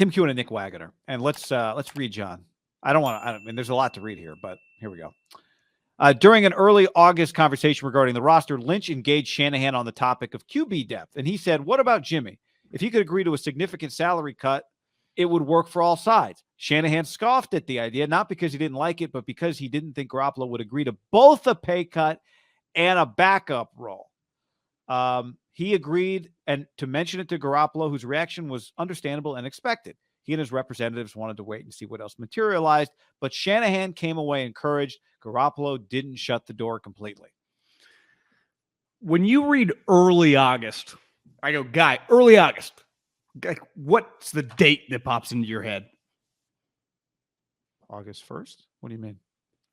Tim Kuhn and Nick Wagoner. And let's read John. I mean, there's a lot to read here, but here we go. During an early August conversation regarding the roster, Lynch engaged Shanahan on the topic of QB depth. And he said, what about Jimmy? If he could agree to a significant salary cut, it would work for all sides. Shanahan scoffed at the idea, not because he didn't like it, but because he didn't think Garoppolo would agree to both a pay cut and a backup role. He agreed and to mention it to Garoppolo, whose reaction was understandable and expected. He and his representatives wanted to wait and see what else materialized, but Shanahan came away encouraged. Garoppolo didn't shut the door completely. When you read early August, I go, Guy, early August. Like, what's the date that pops into your head? August 1st? What do you mean?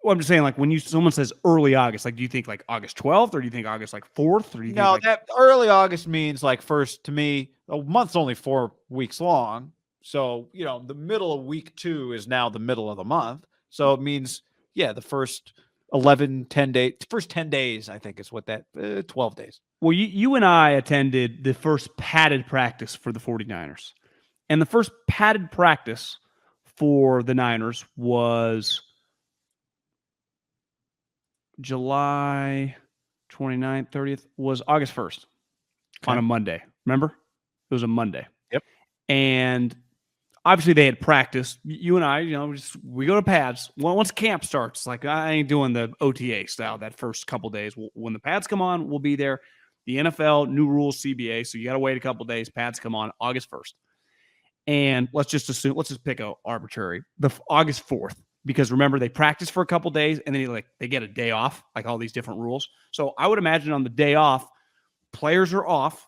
Well, I'm just saying, like, when someone says early August, like, do you think like August 12th, or do you think August like 4th, or do you think like... that early August means like first to me. A month's only 4 weeks long, so the middle of week 2 is now the middle of the month. So it means the first 10 days. First 10 days, I think is what that 12 days. Well, you and I attended the first padded practice for the 49ers, and the first padded practice for the Niners was July 29th, 30th, was August 1st on a Monday. Remember? It was a Monday. Yep. And obviously they had practice. You and I, we go to pads. Once camp starts, like I ain't doing the OTA style that first couple days. When the pads come on, we'll be there. The NFL, new rules, CBA. So you got to wait a couple days. Pads come on August 1st. And let's just pick a arbitrary, the August 4th. Because remember, they practice for a couple days and then they get a day off, like all these different rules. So I would imagine on the day off, players are off.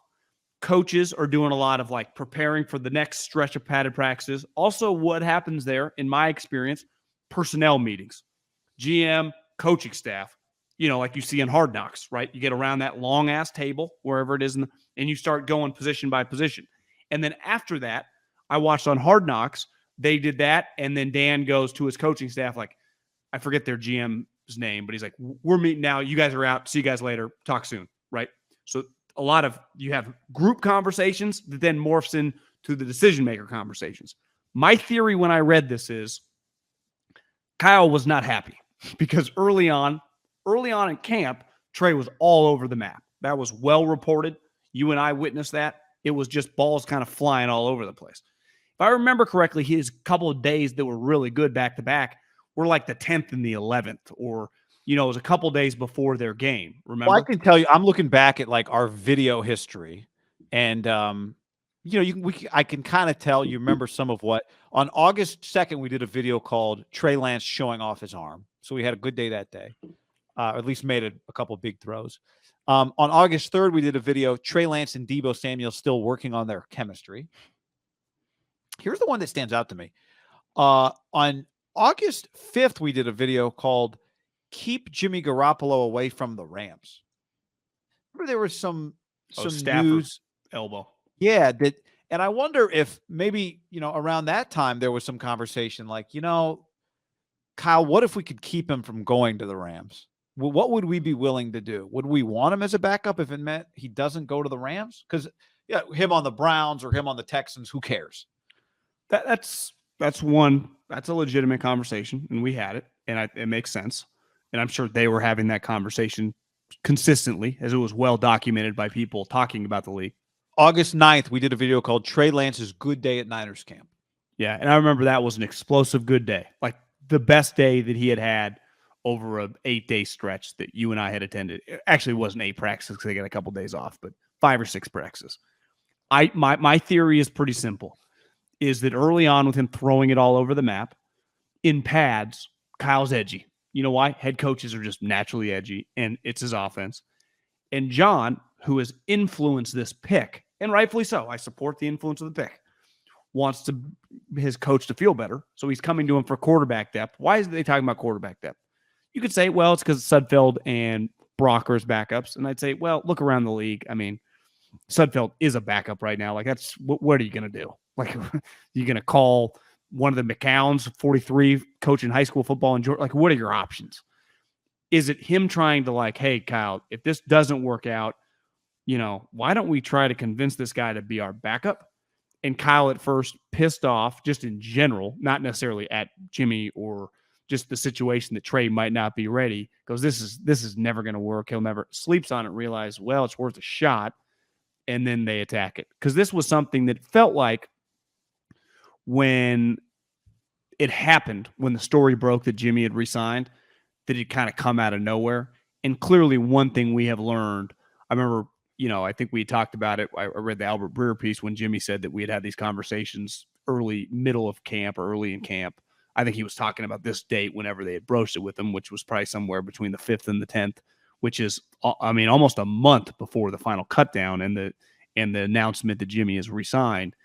Coaches are doing a lot of like preparing for the next stretch of padded practices. Also, what happens there, in my experience, personnel meetings, GM, coaching staff, like you see in Hard Knocks, right? You get around that long ass table, wherever it is, and you start going position by position. And then after that, I watched on Hard Knocks, they did that, and then Dan goes to his coaching staff, like, I forget their GM's name, but he's like, we're meeting now. You guys are out. See you guys later. Talk soon, right? So a lot of you have group conversations that then morphs into the decision-maker conversations. My theory when I read this is Kyle was not happy because early on in camp, Trey was all over the map. That was well reported. You and I witnessed that. It was just balls kind of flying all over the place. If I remember correctly, his couple of days that were really good back-to-back were like the 10th and the 11th, or, it was a couple of days before their game. Remember? Well, I can tell you, I'm looking back at like our video history, and, I can kind of tell you remember some of what. On August 2nd, we did a video called Trey Lance showing off his arm. So we had a good day that day, or at least made a couple of big throws. On August 3rd, we did a video, Trey Lance and Deebo Samuel still working on their chemistry. Here's the one that stands out to me. On August 5th, we did a video called Keep Jimmy Garoppolo Away from the Rams. Remember there was some news. Elbow. Yeah. And I wonder if maybe, around that time there was some conversation like, Kyle, what if we could keep him from going to the Rams? What would we be willing to do? Would we want him as a backup if it meant he doesn't go to the Rams? Because him on the Browns or him on the Texans, who cares? That's a legitimate conversation, and we had it, and it makes sense. And I'm sure they were having that conversation consistently, as it was well documented by people talking about the league. August 9th, we did a video called Trey Lance's Good Day at Niners Camp. Yeah, and I remember that was an explosive good day, like the best day that he had over an 8-day stretch that you and I had attended. It actually wasn't 8 practices because they got a couple days off, but 5 or 6 practices. My theory is pretty simple. Is that early on with him throwing it all over the map in pads, Kyle's edgy. You know why? Head coaches are just naturally edgy, and it's his offense. And John, who has influenced this pick, and rightfully so, I support the influence of the pick, wants his coach to feel better. So he's coming to him for quarterback depth. Why is they talking about quarterback depth? You could say, well, it's because Sudfeld and Brock are his backups. And I'd say, well, look around the league. I mean, Sudfeld is a backup right now. Like, that's what are you going to do? Like, you're going to call one of the McCowns, 43, coaching high school football in Georgia? Like, what are your options? Is it him trying to like, hey, Kyle, if this doesn't work out, why don't we try to convince this guy to be our backup? And Kyle at first pissed off just in general, not necessarily at Jimmy or just the situation that Trey might not be ready. Goes, this is never going to work. He'll never sleeps on it, realize, well, it's worth a shot. And then they attack it. Because this was something that felt like when it happened, when the story broke that Jimmy had resigned, that it kind of come out of nowhere. And clearly one thing we have learned, I remember, I think we talked about it. I read the Albert Breer piece when Jimmy said that we had these conversations middle of camp or early in camp. I think he was talking about this date whenever they had broached it with him, which was probably somewhere between the 5th and the 10th, which is, almost a month before the final cut down and the announcement that Jimmy has resigned.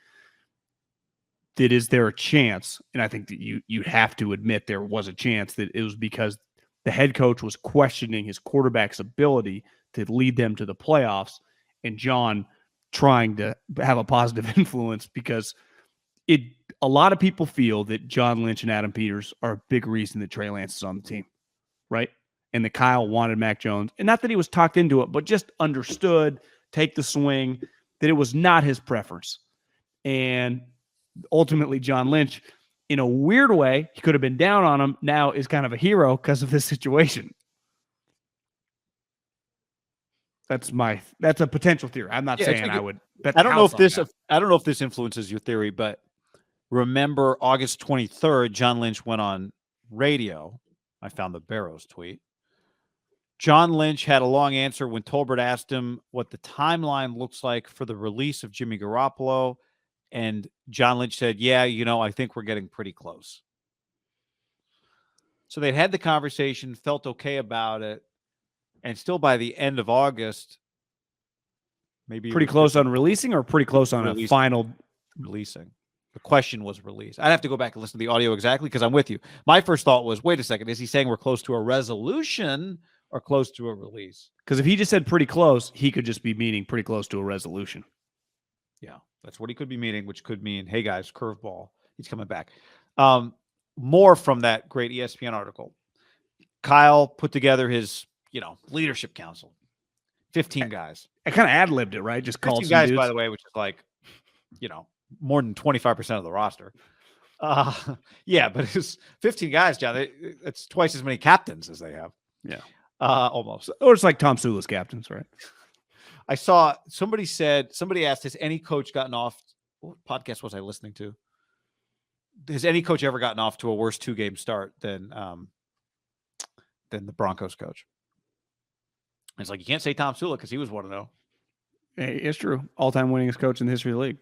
That is there a chance, and I think that you have to admit there was a chance that it was because the head coach was questioning his quarterback's ability to lead them to the playoffs, and John trying to have a positive influence because a lot of people feel that John Lynch and Adam Peters are a big reason that Trey Lance is on the team, right? And that Kyle wanted Mac Jones, and not that he was talked into it, but just understood, take the swing, that it was not his preference. And ultimately, John Lynch, in a weird way, he could have been down on him, now is kind of a hero because of this situation. That's a potential theory. I'm not saying I would bet. I don't know if this influences your theory, but remember August 23rd, John Lynch went on radio. I found the Barrows tweet. John Lynch had a long answer when Tolbert asked him what the timeline looks like for the release of Jimmy Garoppolo. And John Lynch said, yeah, I think we're getting pretty close. So they'd had the conversation, felt okay about it. And still by the end of August, maybe pretty close on releasing or pretty close on a final releasing. The question was released. I'd have to go back and listen to the audio exactly because I'm with you. My first thought was, wait a second, is he saying we're close to a resolution or close to a release? Because if he just said pretty close, he could just be meaning pretty close to a resolution. Yeah, that's what he could be meaning, which could mean, hey guys, curveball, he's coming back. More from that great ESPN article. Kyle put together his, leadership council. 15 guys. I kind of ad-libbed it, right? Just called some guys, dudes. By the way, which is like, more than 25% of the roster. Yeah, but it's 15 guys, John. It's twice as many captains as they have. Yeah. Almost. Or it's like Tom Sula's captains, right? I saw somebody asked, has any coach gotten off? What podcast was I listening to? Has any coach ever gotten off to a worse 2-game start than the Broncos coach? It's like, you can't say Tom Sula because he was 1-0. Hey, it's true. All-time winningest coach in the history of the league.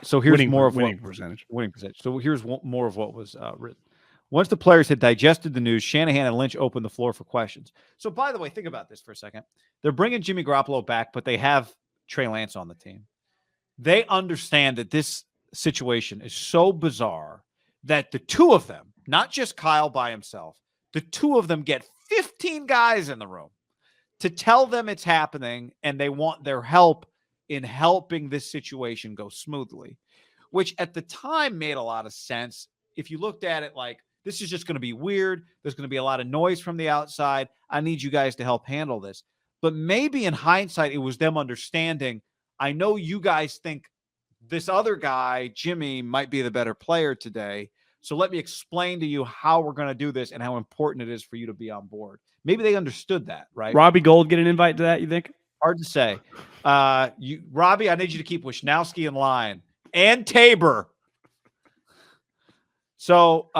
So here's winning percentage. So here's more of what was written. Once the players had digested the news, Shanahan and Lynch opened the floor for questions. So, by the way, think about this for a second. They're bringing Jimmy Garoppolo back, but they have Trey Lance on the team. They understand that this situation is so bizarre that the two of them, not just Kyle by himself, the two of them get 15 guys in the room to tell them it's happening, and they want their help in helping this situation go smoothly, which at the time made a lot of sense. If you looked at it like, this is just going to be weird, there's going to be a lot of noise from the outside, I need you guys to help handle this. But maybe in hindsight, it was them understanding, I know you guys think this other guy, Jimmy, might be the better player today, so let me explain to you how we're going to do this and how important it is for you to be on board. Maybe they understood that, right? Robbie Gould get an invite to that, you think? Hard to say. Robbie, I need you to keep Wisnowski in line and Tabor. So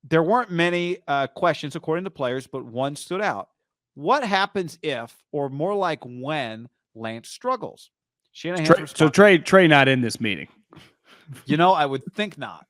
there weren't many questions according to players, but one stood out. What happens if, or more like when, Lance struggles? Shanahan's so Trey not in this meeting. I would think not.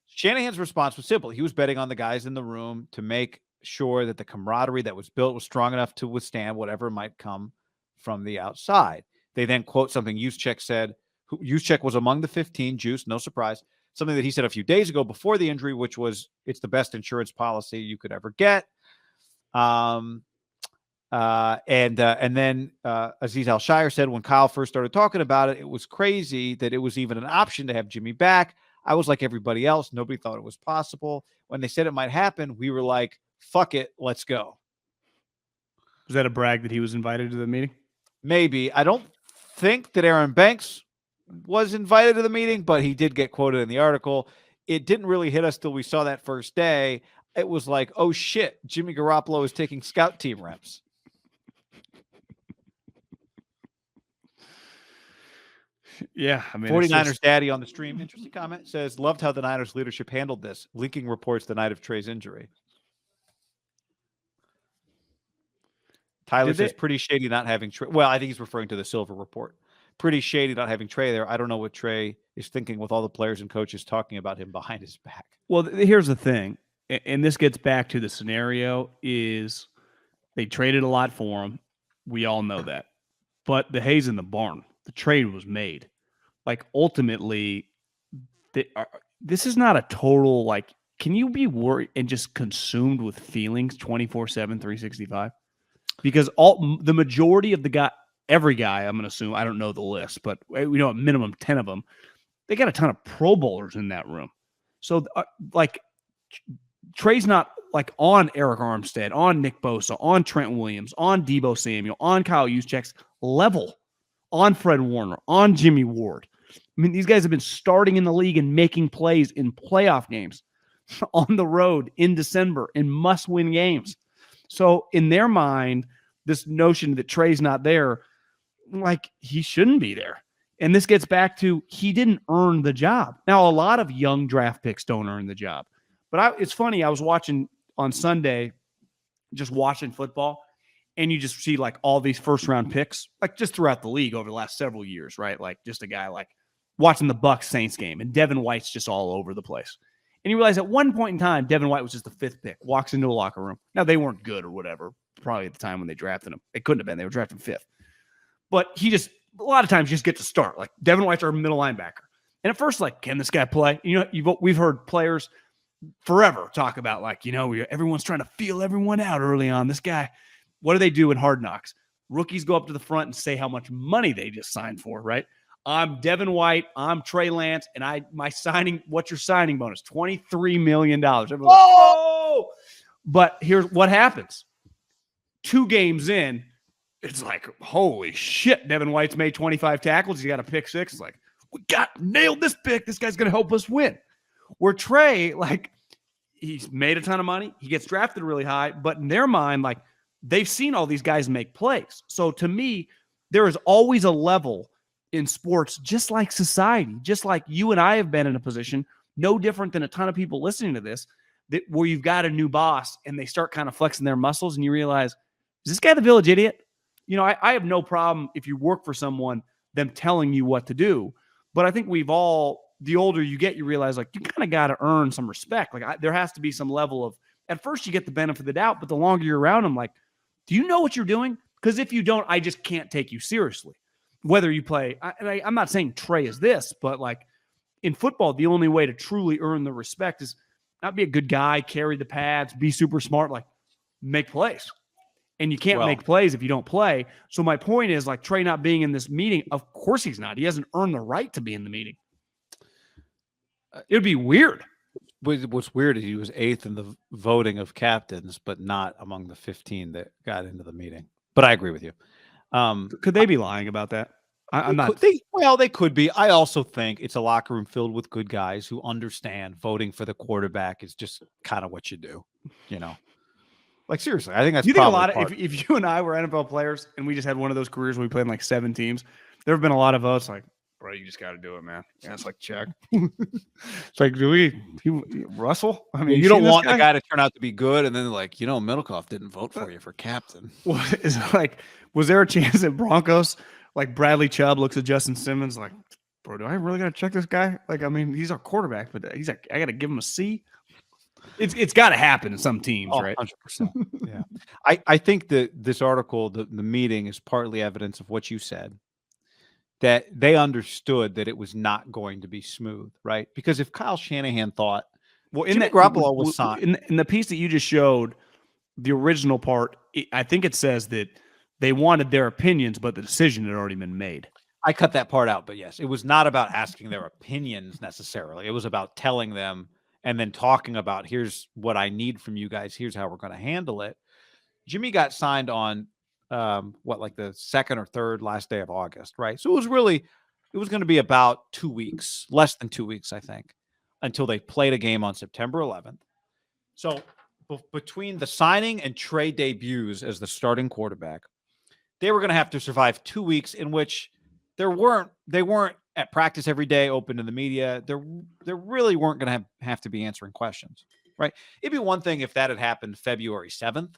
Shanahan's response was simple. He was betting on the guys in the room to make sure that the camaraderie that was built was strong enough to withstand whatever might come from the outside. They then quote something Juszczyk said. Juszczyk was among the 15, Juice, no surprise. Something that he said a few days ago before the injury, which was, it's the best insurance policy you could ever get. And then Aziz Al-Shire said when Kyle first started talking about it, it was crazy that it was even an option to have Jimmy back. I was like everybody else. Nobody thought it was possible. When they said it might happen, we were like, fuck it, let's go. Was that a brag that he was invited to the meeting? Maybe. I don't think that Aaron Banks was invited to the meeting, but he did get quoted in the article. It didn't really hit us till we saw that first day. It was like, oh shit, Jimmy Garoppolo is taking scout team reps. Yeah, I mean, 49ers daddy on the stream. Interesting comment. Says, loved how the Niners leadership handled this. Leaking reports the night of Trey's injury. Tyler says, pretty shady not having Trey. Well, I think he's referring to the Silver report. Pretty shady not having Trey there. I don't know what Trey is thinking with all the players and coaches talking about him behind his back. Well, here's the thing, and this gets back to the scenario is they traded a lot for him. We all know that. But the hay's in the barn. The trade was made. Like, ultimately, this is not a total, like, can you be worried and just consumed with feelings 24/7, 365? Because the majority of every guy, I'm going to assume, I don't know the list, but we know at minimum 10 of them, they got a ton of Pro Bowlers in that room. So, like, Trey's not, like, on Eric Armstead, on Nick Bosa, on Trent Williams, on Deebo Samuel, on Kyle Juszczyk's level, on Fred Warner, on Jimmy Ward. I mean, these guys have been starting in the league and making plays in playoff games, on the road in December, in must-win games. So in their mind, this notion that Trey's not there, like, he shouldn't be there. And this gets back to he didn't earn the job. Now, a lot of young draft picks don't earn the job. But it's funny, I was watching on Sunday, just watching football, and you just see, like, all these first-round picks, like, just throughout the league over the last several years, right? Like, just a guy, like, watching the Bucs Saints game, and Devin White's just all over the place. And you realize at one point in time, Devin White was just the 5th pick, walks into a locker room. Now, they weren't good or whatever, probably at the time when they drafted him. They couldn't have been. They were drafted 5th. But a lot of times, just get to start. Like, Devin White's our middle linebacker. And at first, like, can this guy play? You know, we've heard players forever talk about, like, everyone's trying to feel everyone out early on. This guy, what do they do in Hard Knocks? Rookies go up to the front and say how much money they just signed for, right? I'm Devin White. I'm Trey Lance. And what's your signing bonus? $23 million. Oh! But here's what happens. 2 games in, it's like, holy shit, Devin White's made 25 tackles. He got a pick 6. It's like, nailed this pick. This guy's going to help us win. Where Trey, like, he's made a ton of money. He gets drafted really high. But in their mind, like, they've seen all these guys make plays. So to me, there is always a level in sports, just like society, just like you and I have been in a position, no different than a ton of people listening to this, where you've got a new boss and they start kind of flexing their muscles and you realize, is this guy the village idiot? I have no problem if you work for someone, them telling you what to do. But I think the older you get, you realize, like, you kind of got to earn some respect. Like, there has to be some level of, at first you get the benefit of the doubt, but the longer you're around them, like, do you know what you're doing? Because if you don't, I just can't take you seriously. Whether you play, I'm not saying Trey is this, but, like, in football, the only way to truly earn the respect is not be a good guy, carry the pads, be super smart, like, make plays. And you can't make plays if you don't play. So my point is, like, Trey not being in this meeting, of course he's not. He hasn't earned the right to be in the meeting. It would be weird. What's weird is he was 8th in the voting of captains, but not among the 15 that got into the meeting. But I agree with you. Could they be lying about that? I'm not. They could be. I also think it's a locker room filled with good guys who understand voting for the quarterback is just kind of what you do. Like, seriously, I think that's. You think a lot of if you and I were NFL players and we just had one of those careers where we played in, like, 7 teams, there have been a lot of votes like, bro, you just got to do it, man. Yeah, it's like, check. It's like, Russell? I mean, you don't want the guy to turn out to be good, and then they're like, Middlekoff didn't vote for you for captain. What is it like? Was there a chance that Broncos, like, Bradley Chubb looks at Justin Simmons like, bro, do I really got to check this guy? Like, I mean, he's our quarterback, but he's like, I got to give him a C. It's got to happen in some teams, right? 100%. Yeah. I think that this article, the meeting, is partly evidence of what you said, that they understood that it was not going to be smooth, right? Because if Kyle Shanahan thought, Garoppolo was signed. In the piece that you just showed, the original part, I think it says that they wanted their opinions, but the decision had already been made. I cut that part out, but yes, it was not about asking their opinions necessarily. It was about telling them and then talking about, here's what I need from you guys. Here's how we're going to handle it. Jimmy got signed on like the 2nd or 3rd last day of August, right? So it was really it was going to be about 2 weeks, less than 2 weeks, I think, until they played a game on September 11th. So between the signing and Trey debuts as the starting quarterback, they were going to have to survive 2 weeks in which they weren't at practice every day, open to the media. They really weren't going to have to be answering questions, right? It'd be one thing if that had happened February 7th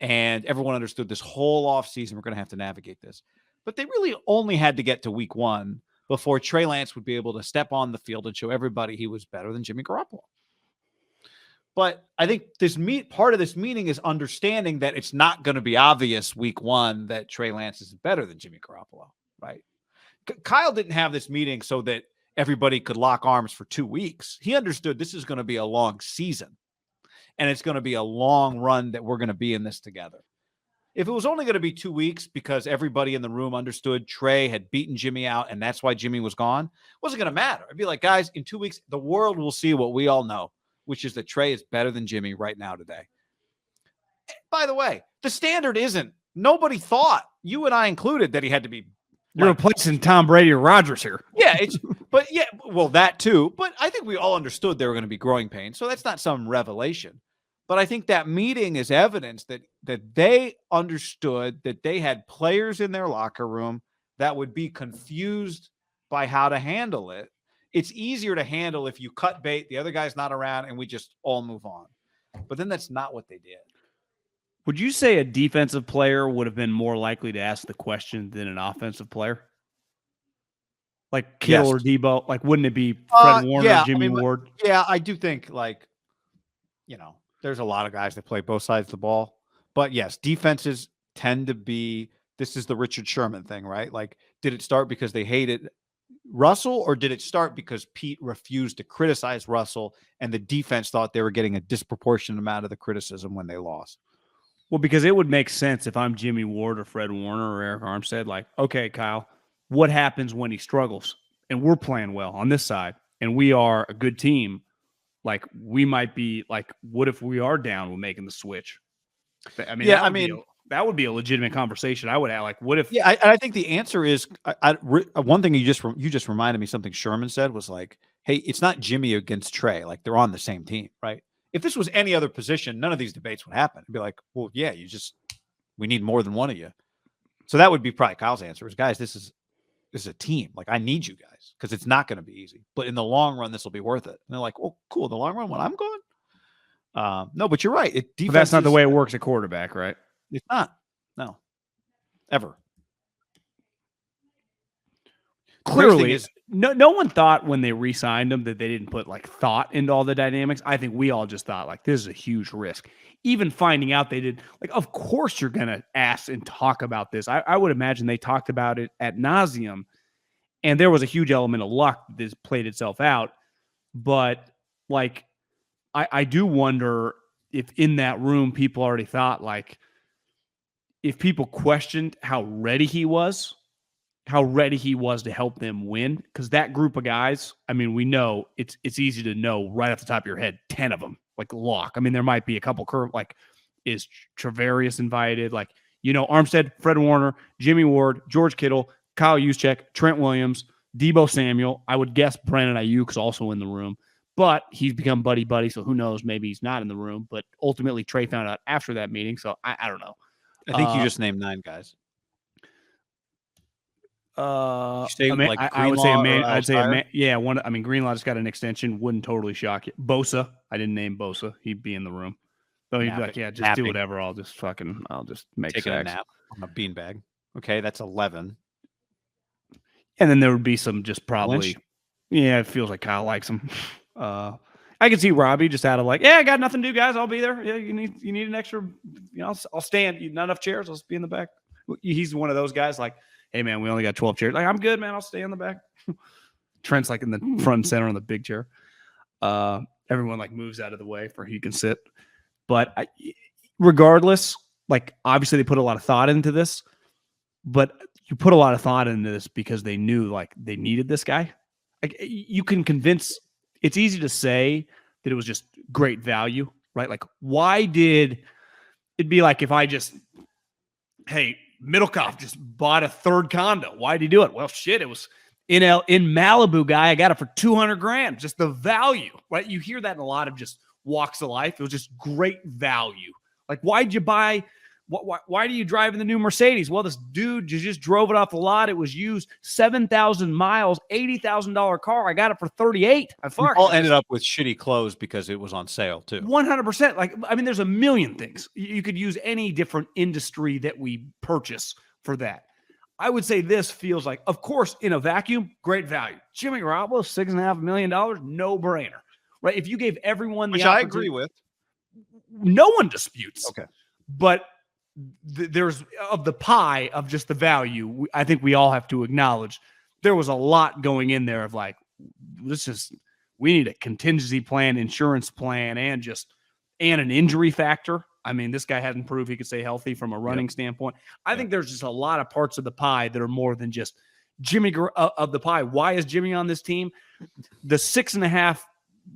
and everyone understood this whole offseason we're going to have to navigate this. But they really only had to get to week 1 before Trey Lance would be able to step on the field and show everybody he was better than Jimmy Garoppolo. But I think part of this meeting is understanding that it's not going to be obvious week 1 that Trey Lance is better than Jimmy Garoppolo, right? Kyle didn't have this meeting so that everybody could lock arms for 2 weeks. He understood this is going to be a long season, and it's going to be a long run that we're going to be in this together. If it was only going to be 2 weeks because everybody in the room understood Trey had beaten Jimmy out and that's why Jimmy was gone, it wasn't going to matter. I'd be like, guys, in 2 weeks, the world will see what we all know, which is that Trey is better than Jimmy right now today. By the way, the standard isn't, nobody thought, you and I included, that he had to be. You're replacing Tom Brady or Rodgers here. Yeah, well, that too. But I think we all understood there were going to be growing pains. So that's not some revelation. But I think that meeting is evidence that they understood that they had players in their locker room that would be confused by how to handle it. It's easier to handle if you cut bait, the other guy's not around, and we just all move on. But then that's not what they did. Would you say a defensive player would have been more likely to ask the question than an offensive player? Like Kittle or Debo? Like, wouldn't it be Fred Warner, Jimmy Ward? Yeah, I do think, there's a lot of guys that play both sides of the ball. But yes, defenses tend to be, this is the Richard Sherman thing, right? Like, did it start because they hated Russell, or did it start because Pete refused to criticize Russell and the defense thought they were getting a disproportionate amount of the criticism when they lost? Well, because it would make sense if I'm Jimmy Ward or Fred Warner or Eric Armstead, like, okay, Kyle, what happens when he struggles? And we're playing well on this side, and we are a good team. Like, we might be like, what if we are down with making the switch? I mean, that would be a legitimate conversation. I would have, like, what if? Yeah, I think the answer is one thing you just reminded me, something Sherman said was like, hey, it's not Jimmy against Trey. Like, they're on the same team, right? If this was any other position, none of these debates would happen. It'd be like, well, yeah, we need more than one of you. So that would be probably Kyle's answer is, guys, this is a team. Like, I need you guys because it's not going to be easy. But in the long run, this will be worth it. And they're like, well, cool. In the long run, when I'm gone? No, but you're right. But that's not the way it works at quarterback, right? It's not. No. Ever. Clearly, no one thought when they re-signed him that they didn't put like thought into all the dynamics. I think we all just thought like this is a huge risk. Even finding out they did, like, of course you're going to ask and talk about this. I would imagine they talked about it ad nauseum, and there was a huge element of luck that this played itself out. But like, I do wonder if in that room people already thought, like, if people questioned how ready he was to help them win, because that group of guys, I mean, we know it's easy to know right off the top of your head, 10 of them, like, lock. I mean, there might be a couple like, is Travarius invited? Like, Armstead, Fred Warner, Jimmy Ward, George Kittle, Kyle Juszczyk, Trent Williams, Deebo Samuel. I would guess Brandon Ayuk's also in the room, but he's become buddy-buddy, so who knows? Maybe he's not in the room. But ultimately, Trey found out after that meeting, so I don't know. I think you just named 9 guys. I would say a man. Yeah, one. I mean, Greenlaw just got an extension. Wouldn't totally shock you. Bosa, I didn't name Bosa. He'd be in the room. So he'd be like, yeah, just do whatever. I'll just make taking a nap on a beanbag. Okay, that's 11. And then there would be some just probably. Lynch? Yeah, it feels like Kyle likes him. I can see Robbie just out of like, yeah, I got nothing to do, guys. I'll be there. Yeah, you need an extra. I'll stand. Not enough chairs. I'll just be in the back. He's one of those guys like, hey, man, we only got 12 chairs. Like, I'm good, man. I'll stay in the back. Trent's like in the front and center on the big chair. Everyone like moves out of the way for he can sit. But regardless, like, obviously they put a lot of thought into this, but you put a lot of thought into this because they knew like they needed this guy. Like, you can convince, it's easy to say that it was just great value, right? Like, why did it be like if I just, hey, MIDDLEKAUFF just bought a third condo. Why did he do it? Well, shit, it was In Malibu, guy, I got it for 200 grand. Just the value, right? You hear that in a lot of just walks of life. It was just great value. Like, why'd you buy? Why do you drive in the new Mercedes? Well, this dude just drove it off the lot. It was used 7,000 miles, $80,000 car. I got it for 38. We all ended up with shitty clothes because it was on sale too. 100%. Like, I mean, there's a million things. You could use any different industry that we purchase for that. I would say this feels like, of course, in a vacuum, great value. Jimmy Garoppolo, $6.5 million, no brainer, right? If you gave everyone the which I agree with, no one disputes. Okay, but there's of the pie of just the value. I think we all have to acknowledge there was a lot going in there of like, we need a contingency plan, insurance plan, and an injury factor. I mean, this guy hadn't proved he could stay healthy from a running standpoint. I think there's just a lot of parts of the pie that are more than just Jimmy of the pie. Why is Jimmy on this team? The $6.5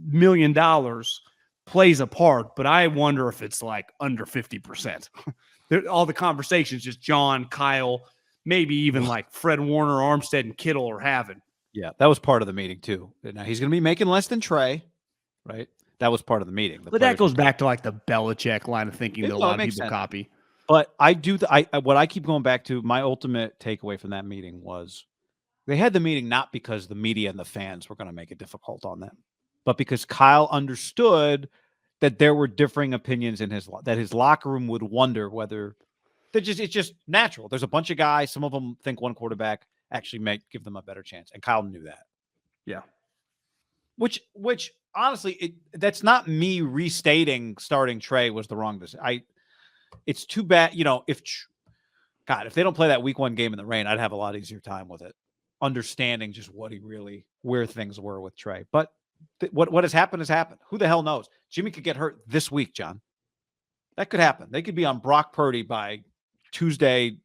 million plays a part, but I wonder if it's like under 50%. All the conversations just John, Kyle, maybe even like Fred Warner, Armstead, and Kittle are having. Yeah, that was part of the meeting too. Now he's going to be making less than Trey, right? That was part of the meeting. But that goes back to like the Belichick line of thinking that a lot of people copy. But I do. What I keep going back to, my ultimate takeaway from that meeting was they had the meeting not because the media and the fans were going to make it difficult on them, but because Kyle understood that there were differing opinions in his locker room would wonder whether it's just natural. There's a bunch of guys. Some of them think one quarterback actually might give them a better chance, and Kyle knew that. Yeah. Which honestly, that's not me restating starting Trey was the wrong decision. It's too bad, if they don't play that week 1 game in the rain, I'd have a lot easier time with it, understanding just where things were with Trey. But what has happened has happened. Who the hell knows? Jimmy could get hurt this week, John. That could happen. They could be on Brock Purdy by Tuesday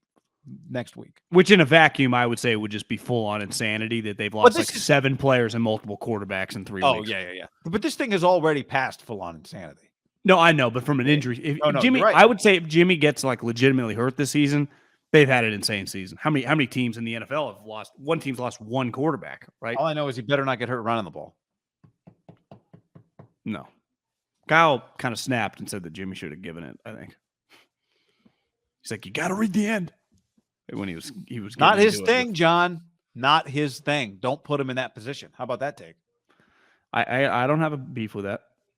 next week. Which in a vacuum, I would say would just be full on insanity that they've lost like 7 players and multiple quarterbacks in 3 weeks. Oh, yeah. But this thing has already passed full on insanity. No, I know, but from an injury, Jimmy, right. I would say if Jimmy gets like legitimately hurt this season, they've had an insane season. How many teams in the NFL have lost? One team's lost 1 quarterback, right? All I know is he better not get hurt running the ball. No. Kyle kind of snapped and said that Jimmy should have given it, I think. He's like, you got to read the end. When he was not his thing, John. Not his thing. Don't put him in that position. How about that take? I don't have a beef with that.